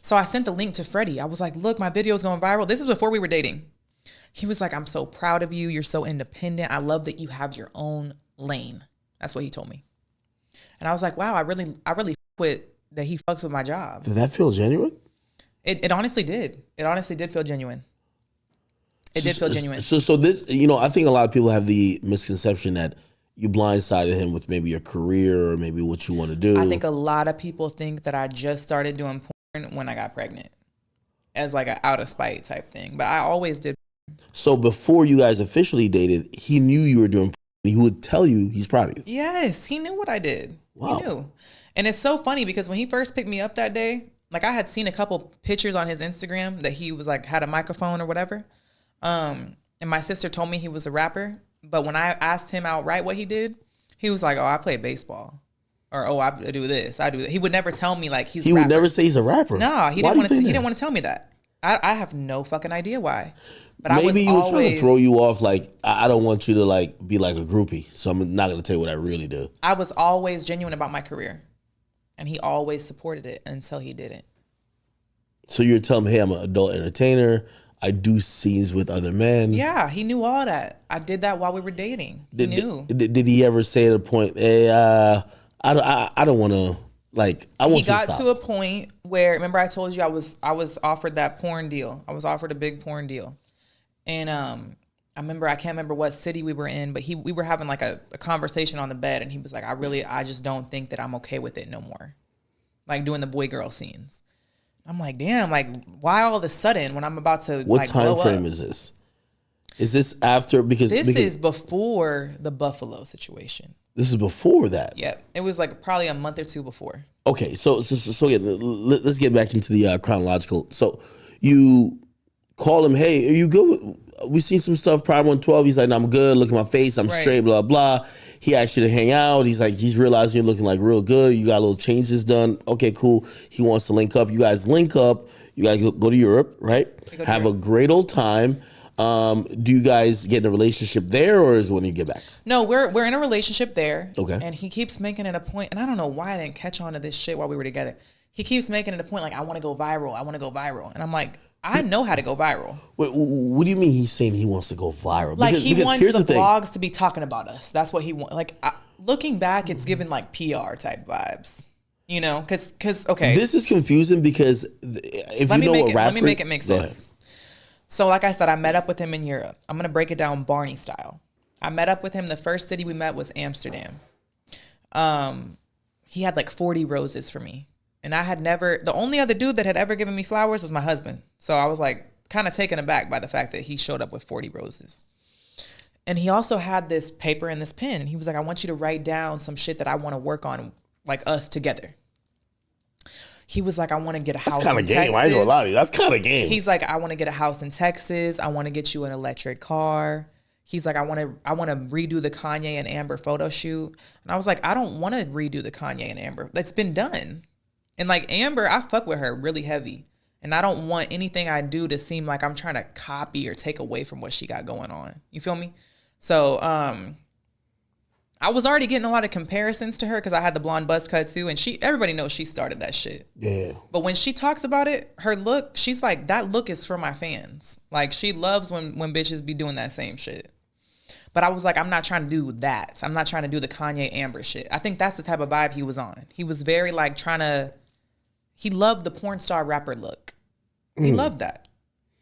So I sent the link to Freddie. I was like, look, my video's going viral. This is before we were dating. He was like, I'm so proud of you. You're so independent. I love that you have your own lane. That's what he told me. And I was like, wow, I really with that he fucks with my job. Did that feel genuine? It honestly did. It honestly did feel genuine. It did feel genuine. So this, I think a lot of people have the misconception that you blindsided him with maybe your career or maybe what you want to do. I think a lot of people think that I just started doing porn when I got pregnant as like an out of spite type thing. But I always did. So before you guys officially dated, he knew you were doing porn. He would tell you he's proud of you. Yes, he knew what I did. Wow. He knew. And it's so funny because when he first picked me up that day, like I had seen a couple pictures on his Instagram that he was like had a microphone or whatever. And my sister told me he was a rapper. But when I asked him outright what he did, he was like, oh, I play baseball. Or, oh, I do this, I do that. He would never tell me like he's a rapper. He would never say he's a rapper. No, he didn't want to tell me that. I have no fucking idea why. But maybe he was trying to throw you off like, I don't want you to like be like a groupie. So I'm not going to tell you what I really do. I was always genuine about my career. And he always supported it until he didn't. So you're telling me, hey, I'm an adult entertainer. I do scenes with other men. Yeah, he knew all that. I did that while we were dating. He knew. Did he ever say at a point, hey, I don't want to, like, I want you to stop? He got to a point where, remember I told you I was offered that porn deal. I was offered a big porn deal. And I can't remember what city we were in, but we were having like a conversation on the bed, and he was like, I just don't think that I'm okay with it no more. Like doing the boy-girl scenes. I'm like, damn, like, why all of a sudden when I'm about to what like time blow frame up? is this? Is this after, because This is before the Buffalo situation. This is before that? Yep. It was like probably a month or two before. Okay, so yeah, let's get back into the chronological. So you call him, hey, are you good? We seen some stuff, Prime 112. He's like, no, I'm good. Look at my face. I'm straight, blah, blah. He asked you to hang out. He's like, he's realizing you're looking like real good. You got little changes done. Okay, cool. He wants to link up. You guys link up. You guys go to Europe, right? Have a great old time. Do you guys get in a relationship there, or is it when you get back? No, we're in a relationship there. Okay. And he keeps making it a point, and I don't know why I didn't catch on to this shit while we were together. He keeps making it a point like, I want to go viral. I want to go viral. And I'm like, I know how to go viral. Wait, what do you mean he's saying he wants to go viral? Like, he wants the vlogs to be talking about us. That's what he wants. Like, looking back, it's given like PR type vibes. You know, because okay. This is confusing because if you know what rapper... Let me make it make sense. So like I said, I met up with him in Europe. I'm going to break it down Barney style. I met up with him. The first city we met was Amsterdam. He had like 40 roses for me. And I had never, the only other dude that had ever given me flowers was my husband. So I was like kind of taken aback by the fact that he showed up with 40 roses. And he also had this paper and this pen. And he was like, I want you to write down some shit that I want to work on, like us together. He was like, I want to get a house in Texas. That's kind of game. I ain't gonna lie to you. That's kind of game. He's like, I want to get a house in Texas. I want to get you an electric car. He's like, I want to redo the Kanye and Amber photo shoot. And I was like, I don't want to redo the Kanye and Amber. It's been done. And like Amber, I fuck with her really heavy. And I don't want anything I do to seem like I'm trying to copy or take away from what she got going on. You feel me? So I was already getting a lot of comparisons to her because I had the blonde buzz cut too. And everybody knows she started that shit. Yeah. But when she talks about it, her look, she's like, that look is for my fans. Like, she loves when bitches be doing that same shit. But I was like, I'm not trying to do that. I'm not trying to do the Kanye Amber shit. I think that's the type of vibe he was on. He was very like he loved the porn star rapper look. He loved that.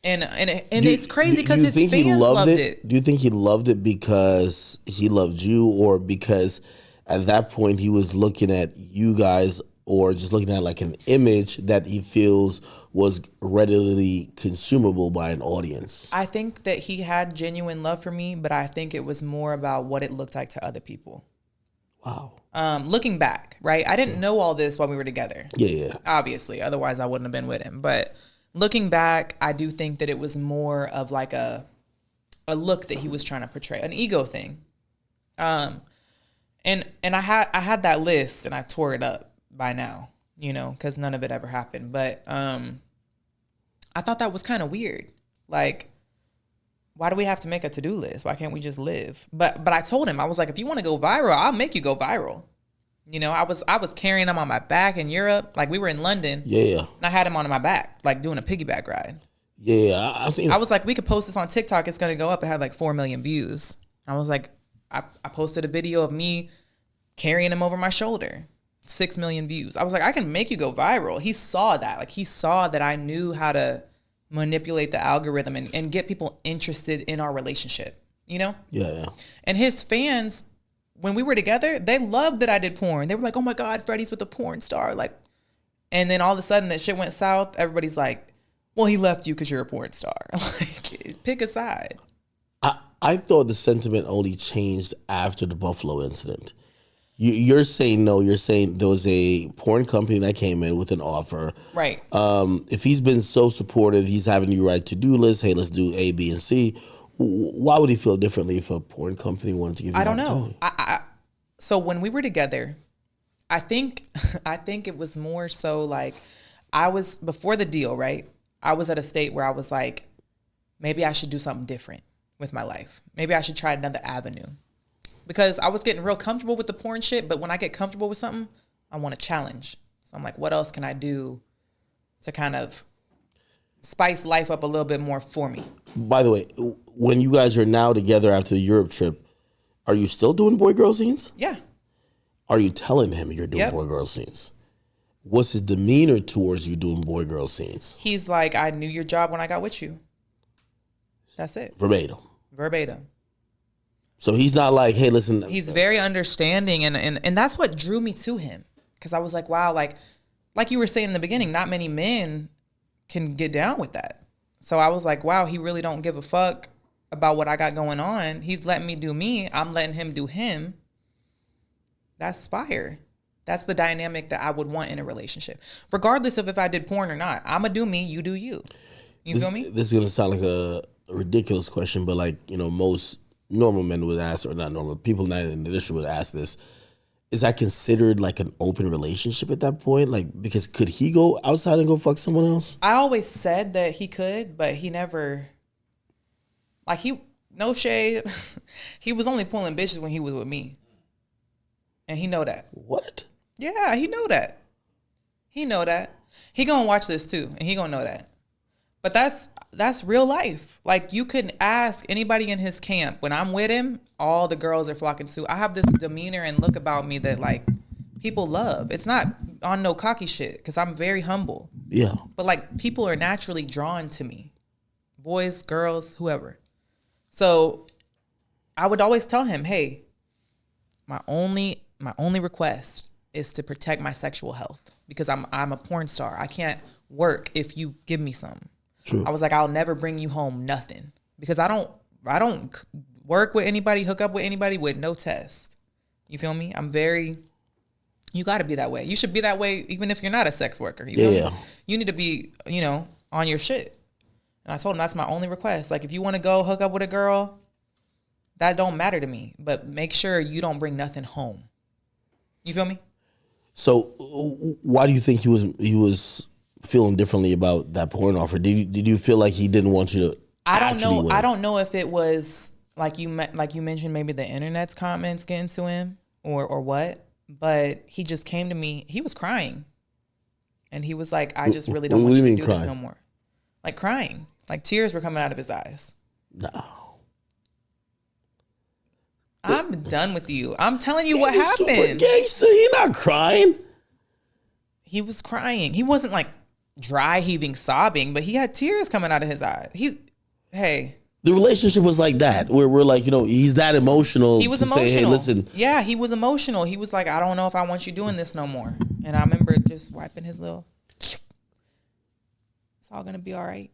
And it's crazy because his fans loved it. Do you think he loved it because he loved you, or because at that point he was looking at you guys, or just looking at like an image that he feels was readily consumable by an audience? I think that he had genuine love for me, but I think it was more about what it looked like to other people. Wow. Looking back, right? I didn't know all this while we were together. Yeah. Obviously, otherwise I wouldn't have been with him. But looking back, I do think that it was more of like a look that he was trying to portray, an ego thing. And I had that list and I tore it up by now, you know, because none of it ever happened. But I thought that was kind of weird. Like, why do we have to make a to-do list? Why can't we just live? But I told him, I was like, if you want to go viral, I'll make you go viral. You know, I was carrying him on my back in Europe. Like we were in London. Yeah. And I had him on my back, like doing a piggyback ride. Yeah, I seen. I was like, we could post this on TikTok. It's gonna go up. It had like 4 million views. I was like, I posted a video of me carrying him over my shoulder. 6 million views. I was like, I can make you go viral. He saw that. Like he saw that I knew how to manipulate the algorithm and get people interested in our relationship. You know? Yeah. And his fans, when we were together, they loved that I did porn. They were like, oh my God, Freddie's with a porn star. Like, and then all of a sudden that shit went south. Everybody's like, well, he left you because you're a porn star. Like, pick a side. I thought the sentiment only changed after the Buffalo incident. You're saying no. You're saying there was a porn company that came in with an offer. Right. If he's been so supportive, he's having you write to-do lists. Hey, let's do A, B, and C. Why would he feel differently if a porn company wanted to give you an opportunity? I don't know. So when we were together, I think it was more so like I was, before the deal, right? I was at a state where I was like, maybe I should do something different with my life. Maybe I should try another avenue. Because I was getting real comfortable with the porn shit, but when I get comfortable with something, I want a challenge. So I'm like, what else can I do to kind of spice life up a little bit more for me? By the way, when you guys are now together after the Europe trip, are you still doing boy-girl scenes? Yeah. Are you telling him you're doing boy-girl scenes? What's his demeanor towards you doing boy-girl scenes? He's like, I knew your job when I got with you. That's it. Verbatim. So he's not like, hey, listen. He's very understanding, and that's what drew me to him. Because I was like, wow, like you were saying in the beginning, not many men can get down with that. So I was like, wow, he really don't give a fuck about what I got going on. He's letting me do me. I'm letting him do him. That's fire. That's the dynamic that I would want in a relationship. Regardless of if I did porn or not. I'm going to do me, you do you. You feel me? This is going to sound like a ridiculous question, but like, you know, most normal men would ask, or not normal, people not in the industry would ask this. Is that considered like an open relationship at that point? Like, because could he go outside and go fuck someone else? I always said that he could, but he never, like no shade. He was only pulling bitches when he was with me. And he know that. What? Yeah, he know that. He know that. He gonna watch this too, and he gonna know that. But that's real life. Like, you can ask anybody in his camp. When I'm with him, all the girls are flocking to. I have this demeanor and look about me that, like, people love. It's not on no cocky shit, because I'm very humble. Yeah. But, like, people are naturally drawn to me. Boys, girls, whoever. So I would always tell him, hey, my only request is to protect my sexual health, because I'm a porn star. I can't work if you give me some. True. I was like, I'll never bring you home nothing, because I don't work with anybody, hook up with anybody with no test. You feel me? You got to be that way. You should be that way even if you're not a sex worker. You feel me? You need to be, on your shit. And I told him that's my only request. Like, if you want to go hook up with a girl, that don't matter to me, but make sure you don't bring nothing home. You feel me? So why do you think he was feeling differently about that porn offer? Did you feel like he didn't want you to? I don't know. Win? I don't know if it was like you mentioned, maybe the internet's comments getting to him or what. But he just came to me. He was crying, and he was like, "I just really don't want you to do this no more." Like crying, like tears were coming out of his eyes. No. I'm done with you. I'm telling you what happened. Super gangster. He not crying. He was crying. He wasn't like dry heaving, sobbing, but he had tears coming out of his eyes. The relationship was like that, where we're like, he's that emotional. He was emotional. Say, hey, listen. Yeah, he was emotional. He was like, I don't know if I want you doing this no more. And I remember just wiping his little. It's all gonna be all right.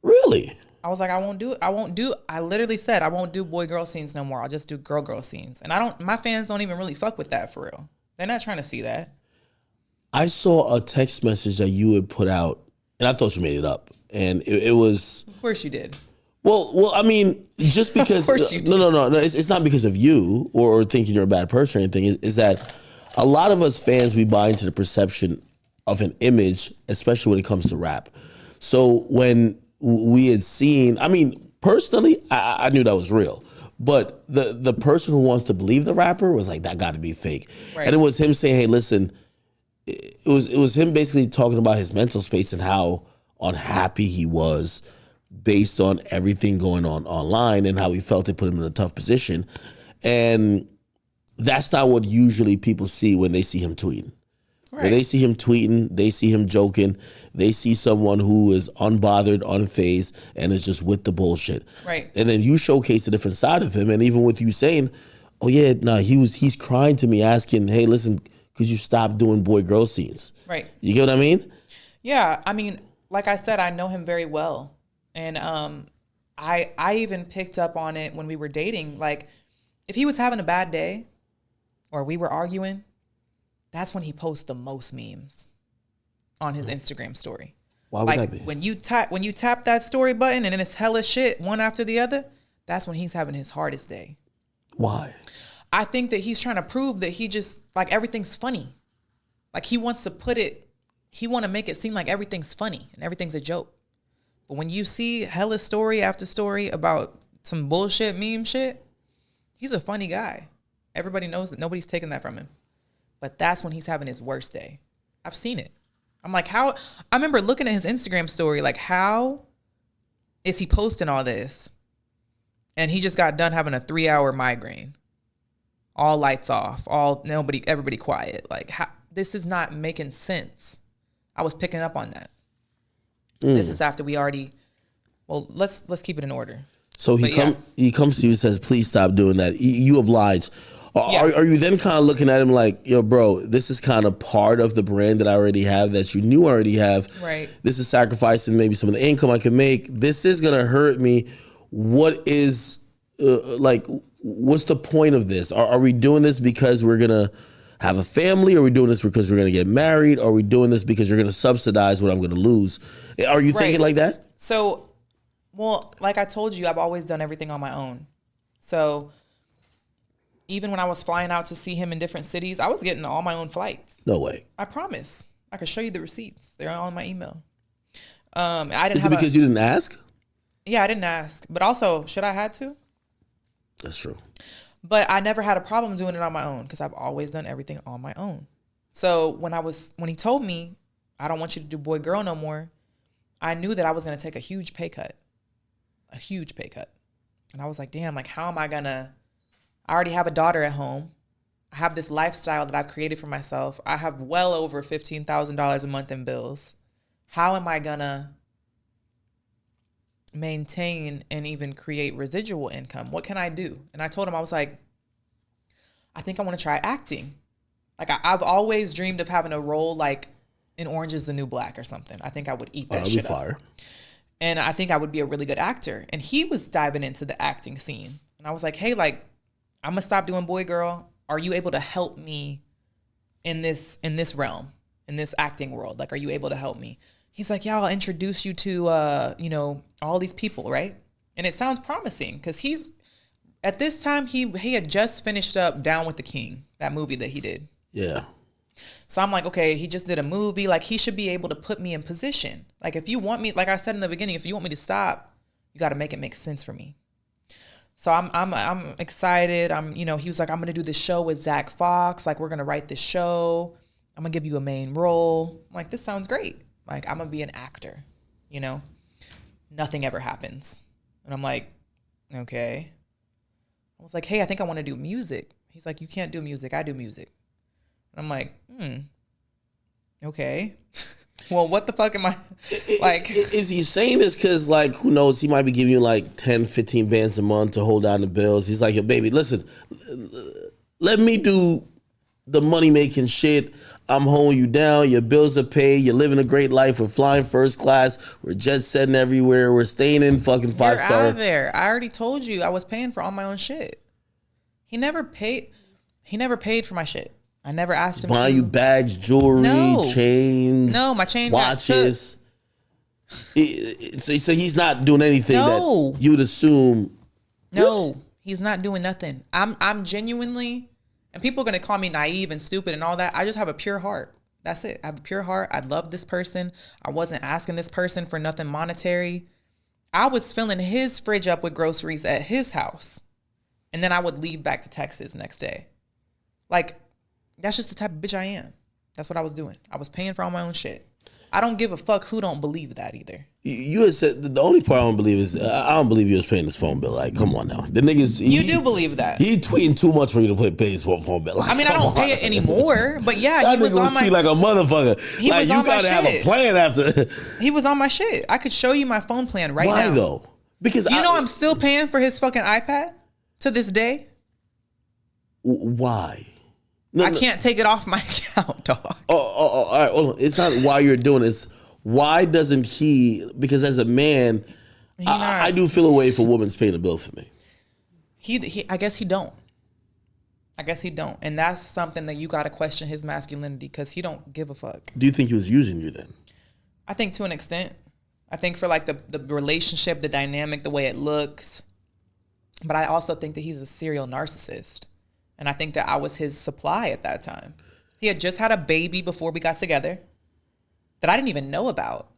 Really? I was like, I won't do it. I literally said, I won't do boy-girl scenes no more. I'll just do girl-girl scenes. And my fans don't even really fuck with that for real. They're not trying to see that. I saw a text message that you had put out, and I thought you made it up. And it was... Of course you did. Well, I mean, just because... Of course you did. No. It's not because of you or thinking you're a bad person or anything. Is that a lot of us fans, we buy into the perception of an image, especially when it comes to rap. So when we had seen... I mean, personally, I knew that was real. But the person who wants to believe the rapper was like, that got to be fake. Right. And it was him saying, hey, listen, it was him basically talking about his mental space and how unhappy he was based on everything going on online and how he felt it put him in a tough position. And that's not what usually people see when they see him tweeting. Right. When they see him tweeting, they see him joking, they see someone who is unbothered, unfazed, and is just with the bullshit. Right. And then you showcase a different side of him, and even with you saying, oh yeah, no, he's crying to me asking, hey, listen, could you stop doing boy-girl scenes? Right. You get what I mean? Yeah, I mean, like I said, I know him very well. And I even picked up on it when we were dating. Like, if he was having a bad day or we were arguing, that's when he posts the most memes on his Instagram story. Why would that be? When you tap that story button and then it's hella shit one after the other, that's when he's having his hardest day. Why? I think that he's trying to prove that he just, like, everything's funny. Like, he want to make it seem like everything's funny and everything's a joke. But when you see hella story after story about some bullshit meme shit, he's a funny guy. Everybody knows that. Nobody's taking that from him. But that's when he's having his worst day. I've seen it. I'm like, how? I remember looking at his Instagram story, like, how is he posting all this? And he just got done having a 3-hour migraine. All lights off, everybody quiet. Like, how, this is not making sense. I was picking up on that. This is after we already, well, let's keep it in order. So he comes to you and says, please stop doing that. You oblige. Yeah. Are you then kind of looking at him like, yo, bro, this is kind of part of the brand that I already have, that you knew I already have. Right. This is sacrificing maybe some of the income I can make. This is going to hurt me. What is, what's the point of this? Are we doing this because we're going to have a family? Are we doing this because we're going to get married? Are we doing this because you're going to subsidize what I'm going to lose? Are you thinking like that? So, well, like I told you, I've always done everything on my own. So even when I was flying out to see him in different cities, I was getting all my own flights. No way. I promise. I could show you the receipts. They're all in my email. I didn't. Is it because you didn't ask? Yeah, I didn't ask. But also, should I had to? That's true. But I never had a problem doing it on my own because I've always done everything on my own. So when he told me, I don't want you to do boy girl no more, I knew that I was going to take a huge pay cut. A huge pay cut. And I was like, damn, like, how am I going to, I already have a daughter at home. I have this lifestyle that I've created for myself. I have well over $15,000 a month in bills. How am I going to maintain and even create residual income? What can I do? And I told him, I was like, I think I want to try acting. Like, I've always dreamed of having a role like in Orange is the New Black or something. I think I would eat that shit up. And I think I would be a really good actor. And he was diving into the acting scene. And I was like, hey, like, I'm going to stop doing boy girl. Are you able to help me in this realm, in this acting world? Like, are you able to help me? He's like, yeah, I'll introduce you to, all these people, right? And it sounds promising because at this time, he had just finished up Down with the King, that movie that he did. Yeah. So I'm like, okay, he just did a movie. Like, he should be able to put me in position. Like, if you want me, like I said in the beginning, if you want me to stop, you got to make it make sense for me. So I'm excited. He was like, I'm going to do this show with Zach Fox. Like, we're going to write this show. I'm going to give you a main role. I'm like, this sounds great. Like, I'm going to be an actor, Nothing ever happens. And I'm like, okay. I was like, hey, I think I want to do music. He's like, you can't do music. I do music. And I'm like, okay. Well, what the fuck am I like? Is he saying this because, like, who knows? He might be giving you like 10, 15 bands a month to hold down the bills. He's like, yo, baby, listen, let me do the money making shit. I'm holding you down. Your bills are paid. You're living a great life. We're flying first class. We're jet setting everywhere. We're staying in fucking 5-star. You're out of there. I already told you I was paying for all my own shit. He never paid for my shit. I never asked him buying you bags, jewelry, chains. No, my chain watches. So he's not doing anything that you'd assume. No, he's not doing nothing. I'm genuinely, and people are gonna call me naive and stupid and all that. I just have a pure heart. That's it. I have a pure heart. I love this person. I wasn't asking this person for nothing monetary. I was filling his fridge up with groceries at his house. And then I would leave back to Texas next day. Like, that's just the type of bitch I am. That's what I was doing. I was paying for all my own shit. I don't give a fuck who don't believe that either. You had said the only part I don't believe is I don't believe you was paying his phone bill. Like, come on now, the niggas. You do believe that? He tweeting too much for you to pay his phone bill. Like, I mean, I don't pay it anymore, but yeah, that he was on my like a motherfucker. He like, was you on my gotta have a shit. plan after. He was on my shit. I could show you my phone plan right now. Why though? Because I'm still paying for his fucking iPad to this day. Why? I can't take it off my account, dog. All right. Hold on. It's not why you're doing this. Why doesn't he? Because as a man, I do feel a way if a woman's paying a bill for me. I guess he don't. And that's something that you got to question his masculinity, because he don't give a fuck. Do you think he was using you then? I think to an extent. I think for like the relationship, the dynamic, the way it looks. But I also think that he's a serial narcissist. And I think that I was his supply at that time. He had just had a baby before we got together that I didn't even know about.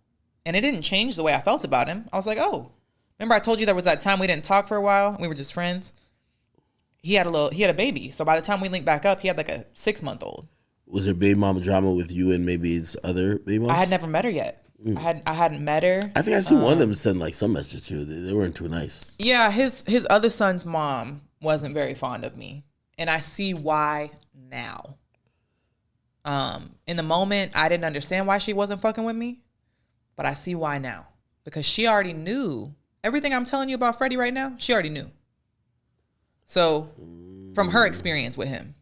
And it didn't change the way I felt about him. I was like, oh, remember I told you there was that time we didn't talk for a while? We were just friends. He had a baby. So by the time we linked back up, he had like a 6-month-old. Was there baby mama drama with you and maybe his other baby moms? I had never met her yet. I hadn't met her. I think I seen one of them send like some message to you. They weren't too nice. Yeah, his other son's mom wasn't very fond of me. And I see why now. In the moment, I didn't understand why she wasn't fucking with me. But I see why now. Because she already knew. Everything I'm telling you about Freddie right now, she already knew. So, from her experience with him.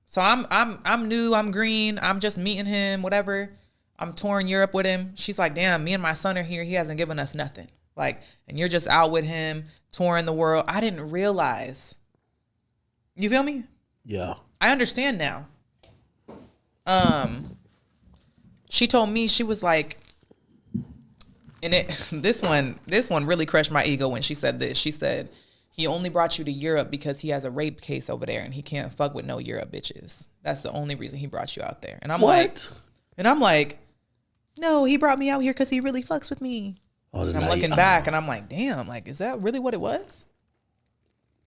So I'm new, I'm green, I'm just meeting him, whatever. I'm touring Europe with him. She's like, damn, me and my son are here. He hasn't given us nothing. Like, and you're just out with him, touring the world. I didn't realize. You feel me? Yeah. I understand now. She told me, she was like, and this one really crushed my ego when she said this. She said, he only brought you to Europe because he has a rape case over there and he can't fuck with no Europe bitches. That's the only reason he brought you out there. And I'm like, no, he brought me out here because he really fucks with me. And I'm looking back and I'm like, damn, like, is that really what it was?